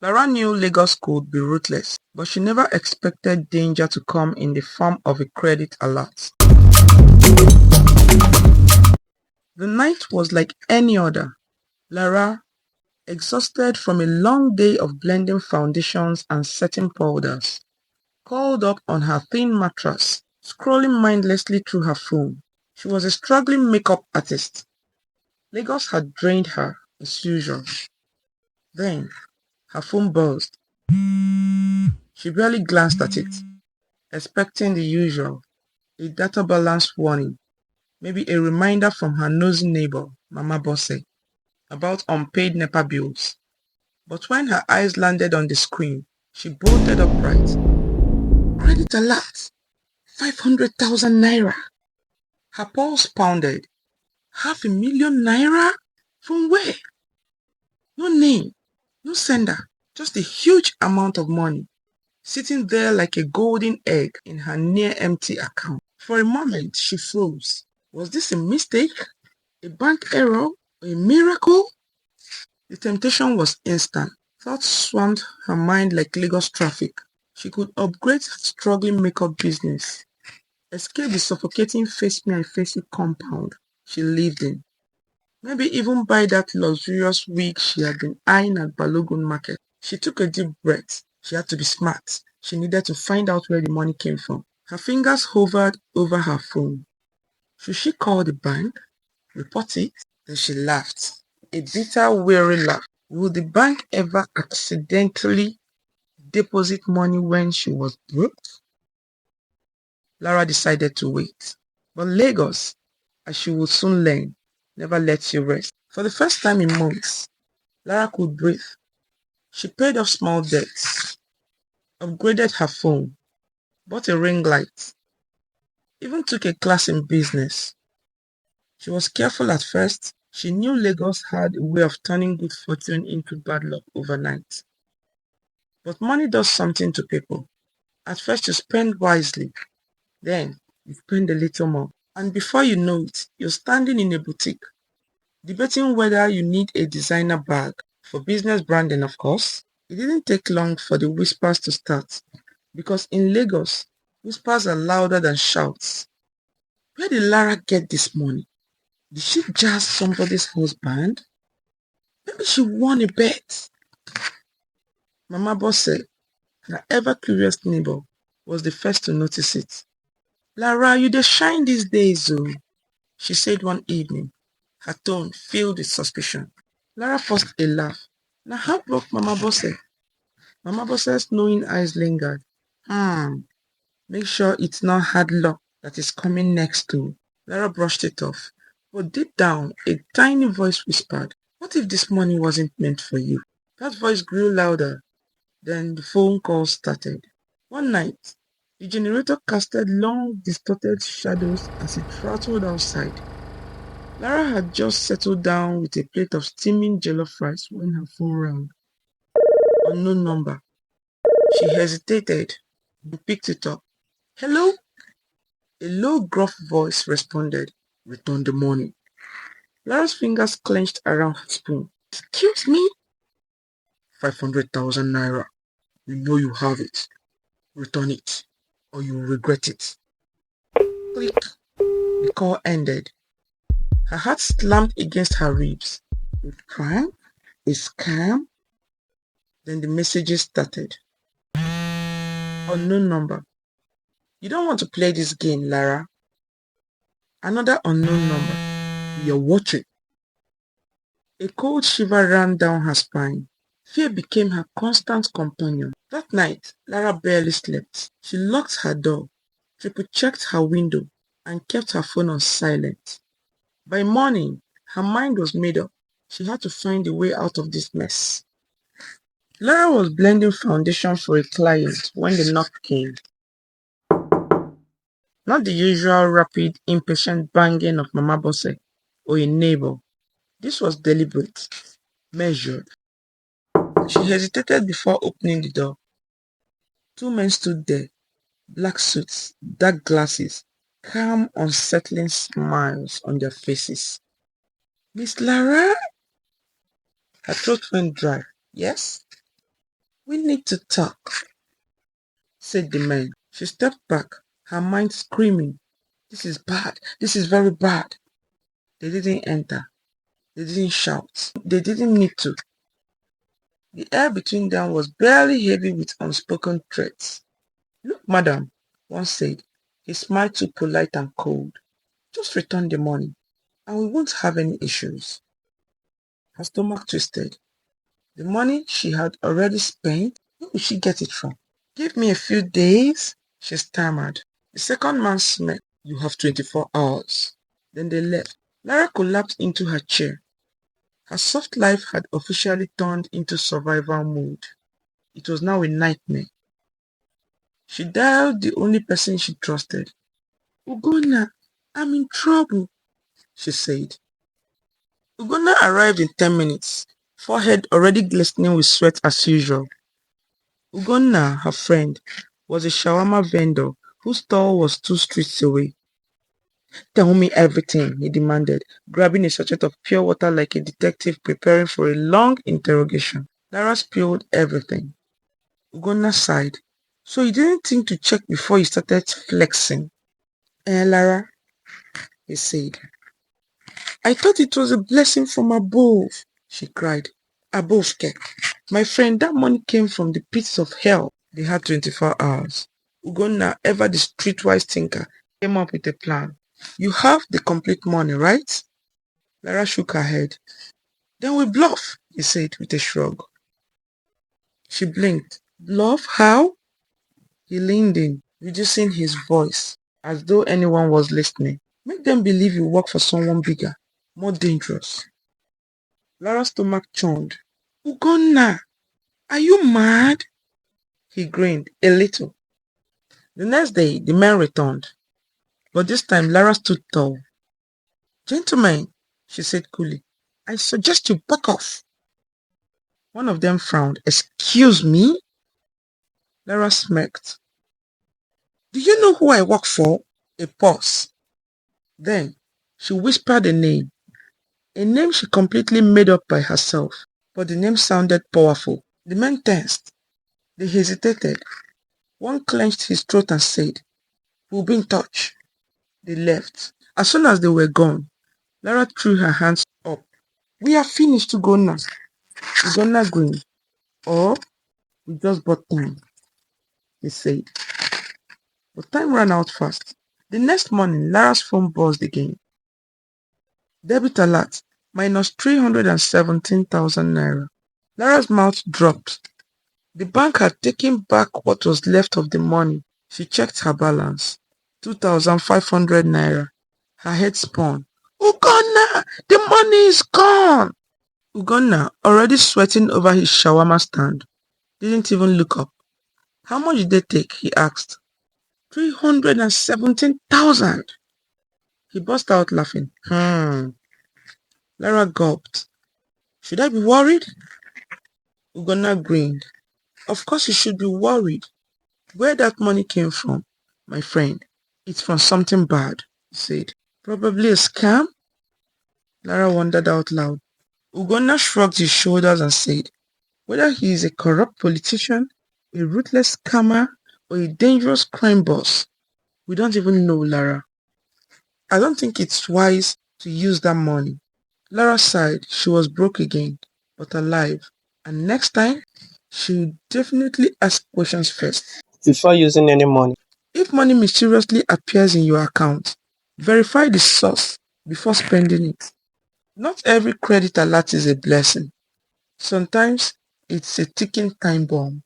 Lara knew Lagos could be ruthless, but she never expected danger to come in the form of a credit alert. The night was like any other. Lara, exhausted from a long day of blending foundations and setting powders, curled up on her thin mattress, scrolling mindlessly through her phone. She was a struggling makeup artist. Lagos had drained her, as usual. Then, her phone buzzed. She barely glanced at it, expecting the usual, a data balance warning, maybe a reminder from her nosy neighbor, Mama Bosse, about unpaid NEPA bills. But when her eyes landed on the screen, she bolted upright. Credit alert! 500,000 naira! Her pulse pounded. 500,000 naira? From where? No name, no sender, just a huge amount of money, sitting there like a golden egg in her near-empty account. For a moment, she froze. Was this a mistake? A bank error? A miracle? The temptation was instant. Thoughts swarmed her mind like Lagos traffic. She could upgrade her struggling makeup business, escape the suffocating face-me-and-face compound she lived in. Maybe even buy that luxurious wig she had been eyeing at Balogun Market. She took a deep breath. She had to be smart. She needed to find out where the money came from. Her fingers hovered over her phone. Should she call the bank? Report it? Then she laughed. A bitter, weary laugh. Would the bank ever accidentally deposit money when she was broke? Lara decided to wait. But Lagos, as she would soon learn, never lets you rest. For the first time in months, Lara could breathe. She paid off small debts, upgraded her phone, bought a ring light, even took a class in business. She was careful at first. She knew Lagos had a way of turning good fortune into bad luck overnight. But money does something to people. At first you spend wisely, then you spend a little more. And before you know it, you're standing in a boutique, debating whether you need a designer bag for business branding, of course. It didn't take long for the whispers to start, because in Lagos, whispers are louder than shouts. Where did Lara get this money? Did she jazz somebody's husband? Maybe she won a bet. Mama Bosse, her ever-curious neighbor, was the first to notice it. Lara, you dey shine these days, oh, she said one evening, her tone filled with suspicion. Lara forced a laugh. Now how broke Mama Bosse? Mama Bosse's knowing eyes lingered. Make sure it's not hard luck that is coming next too. Lara brushed it off. But deep down, a tiny voice whispered, what if this money wasn't meant for you? That voice grew louder. Then the phone call started. One night, the generator casted long, distorted shadows as it rattled outside. Lara had just settled down with a plate of steaming jollof rice when her phone rang. Unknown number. She hesitated and picked it up. Hello? A low, gruff voice responded. Return the money. Lara's fingers clenched around her spoon. Excuse me? 500,000 naira. You know you have it. Return it, or you will regret it. Click. The call ended. Her heart slammed against her ribs. A prank? A scam? Then the messages started. Unknown number. You don't want to play this game, Lara. Another unknown number. You're watching. A cold shiver ran down her spine. Fear became her constant companion. That night, Lara barely slept. She locked her door, triple-checked her window, and kept her phone on silent. By morning, her mind was made up. She had to find a way out of this mess. Lara was blending foundation for a client when the knock came. Not the usual rapid, impatient banging of Mama Bosse or a neighbor. This was deliberate, measured. She hesitated before opening the door. Two men stood there, black suits, dark glasses, calm, unsettling smiles on their faces. Miss Lara? Her throat went dry. Yes? We need to talk, said the man. She stepped back, her mind screaming, "This is bad. This is very bad." They didn't enter. They didn't shout. They didn't need to. The air between them was barely heavy with unspoken threats. "Look, madam," one said, his smile too polite and cold. "Just return the money, and we won't have any issues." Her stomach twisted. The money she had already spent, where would she get it from? "Give me a few days," she stammered. The second man smirked. "You have 24 hours. Then they left. Lara collapsed into her chair. Her soft life had officially turned into survival mode. It was now a nightmare. She dialed the only person she trusted. "Ugonna, I'm in trouble," she said. Ugonna arrived in 10 minutes, forehead already glistening with sweat as usual. Ugonna, her friend, was a shawarma vendor whose stall was 2 streets away. "Tell me everything," he demanded, grabbing a sachet of pure water like a detective preparing for a long interrogation. Lara spilled everything. Ugonna sighed. "So you didn't think to check before you started flexing?" Lara," he said. "I thought it was a blessing from above," she cried. "Above, Ke. My friend, that money came from the pits of hell." They had 24 hours. Ugonna, ever the streetwise thinker, came up with a plan. "You have the complete money, right?" Lara shook her head. "Then we bluff," he said with a shrug. She blinked. "Bluff? How?" He leaned in, reducing his voice, as though anyone was listening. "Make them believe you work for someone bigger, more dangerous." Lara's stomach churned. "Ugonna, are you mad?" He grinned, a little. The next day, the men returned, but this time Lara stood tall. "Gentlemen," she said coolly, "I suggest you back off." One of them frowned. "Excuse me?" Lara smirked. "Do you know who I work for?" A pause. Then she whispered a name she completely made up by herself, but the name sounded powerful. The men tensed. They hesitated. One clenched his throat and said, "We'll be in touch." They left. As soon as they were gone, Lara threw her hands up. "We are finished, Ugonna." Ugonna grinned. "Or we just bought time," he said. But time ran out fast. The next morning, Lara's phone buzzed again. Debit alert, minus 317,000 naira. Lara's mouth dropped. The bank had taken back what was left of the money. She checked her balance. 2,500 naira. Her head spun. "Ugonna, the money is gone!" Ugonna, already sweating over his shawarma stand, didn't even look up. "How much did they take?" he asked. 317,000. He burst out laughing. Lara gulped. "Should I be worried?" Ugonna grinned. "Of course you should be worried. Where that money came from, my friend, it's from something bad," he said. "Probably a scam?" Lara wondered out loud. Ugonna shrugged his shoulders and said, "Whether he is a corrupt politician, a ruthless scammer, or a dangerous crime boss, we don't even know, Lara. I don't think it's wise to use that money." Lara sighed. She was broke again, but alive. And next time, she would definitely ask questions first before using any money. If money mysteriously appears in your account, verify the source before spending it. Not every credit alert is a blessing. Sometimes it's a ticking time bomb.